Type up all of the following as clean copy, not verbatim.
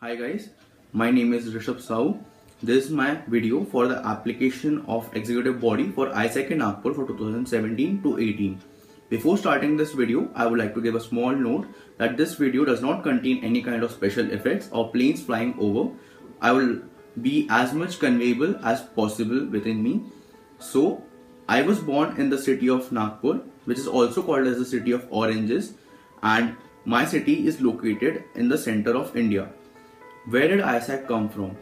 Hi guys, my name is Rishab Sahu. This is my video for the application of executive body for AIESEC in Nagpur for 2017 to 18. Before starting this video, I would like to give a small note that this video does not contain any kind of special effects or planes flying over. I will be as much conveyable as possible within me. So, I was born in the city of Nagpur, which is also called as the city of oranges, and my city is located in the center of India. Where did AIESEC come from?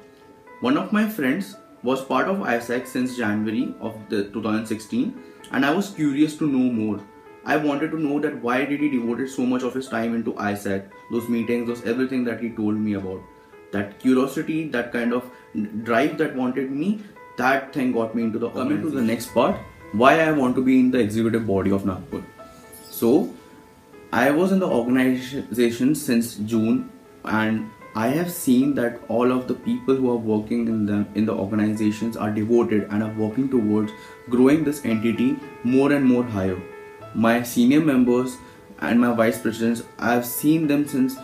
One of my friends was part of AIESEC since January of the 2016, and I was curious to know more. I wanted to know that why did he devoted so much of his time into AIESEC, those meetings, those everything that he told me about. That curiosity, that kind of drive that wanted me, that thing got me into the coming to the next part, why I want to be in the executive body of Nagpur. So, I was in the organization since June, and I have seen that all of the people who are working in the organizations are devoted and are working towards growing this entity more and more higher. My senior members and my vice presidents, I have seen them since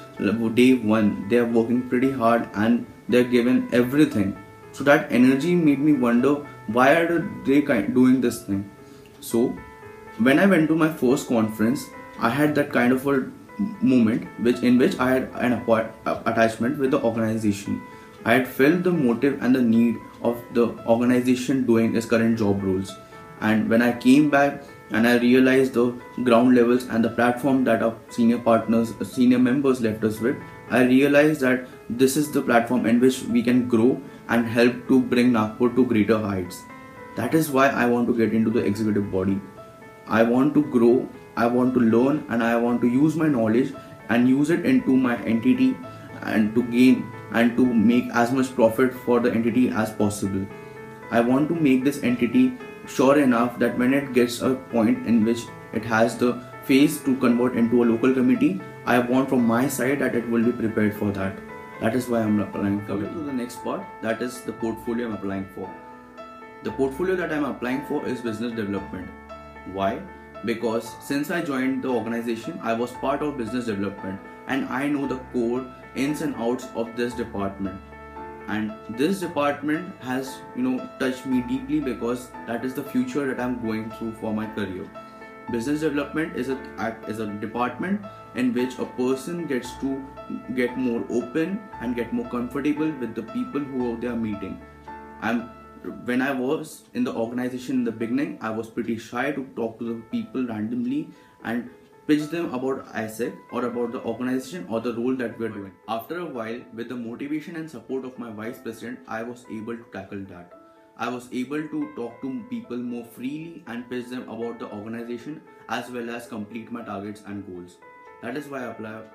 day one. They are working pretty hard and they are given everything. So that energy made me wonder, why are they doing this thing? So when I went to my first conference, I had that kind of a moment in which I had an attachment with the organization. I had felt the motive and the need of the organization doing its current job roles. And when I came back and I realized the ground levels and the platform that our senior members left us with, I realized that this is the platform in which we can grow and help to bring Nagpur to greater heights. That is why I want to get into the executive body. I want to grow, I want to learn, and I want to use my knowledge and use it into my entity and to gain and to make as much profit for the entity as possible. I want to make this entity sure enough that when it gets a point in which it has the phase to convert into a local committee, I want from my side that it will be prepared for that. That is why I'm applying. Coming to the next part, that is the portfolio I'm applying for. The portfolio that I'm applying for is business development. Why? Because since I joined the organization, I was part of business development and I know the core ins and outs of this department. And this department has, touched me deeply because that is the future that I'm going through for my career. Business development is a department in which a person gets to get more open and get more comfortable with the people who they are meeting. When I was in the organization in the beginning, I was pretty shy to talk to the people randomly and pitch them about AIESEC or about the organization or the role that we are doing. After a while, with the motivation and support of my vice president, I was able to tackle that. I was able to talk to people more freely and pitch them about the organization as well as complete my targets and goals. That is why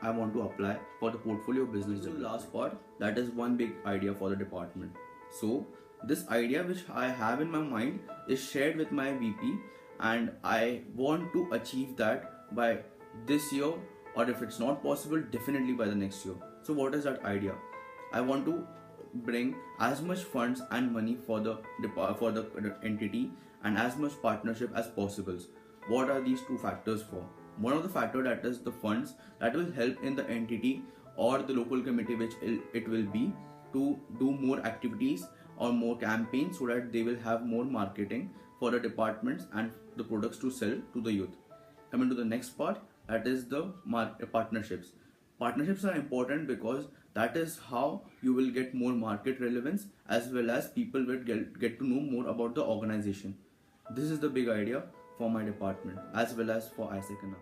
I want to apply for the portfolio business development. The last part, that is one big idea for the department. So, this idea which I have in my mind is shared with my VP, and I want to achieve that by this year, or if it's not possible, definitely by the next year. So what is that idea? I want to bring as much funds and money for the entity and as much partnership as possible. What are these two factors for? One of the factors, that is the funds that will help in the entity or the local committee which it will be to do more activities or more campaigns so that they will have more marketing for the departments and the products to sell to the youth. Coming to the next part, that is the partnerships. Partnerships are important because that is how you will get more market relevance as well as people will get to know more about the organization. This is the big idea for my department as well as for AIESEC.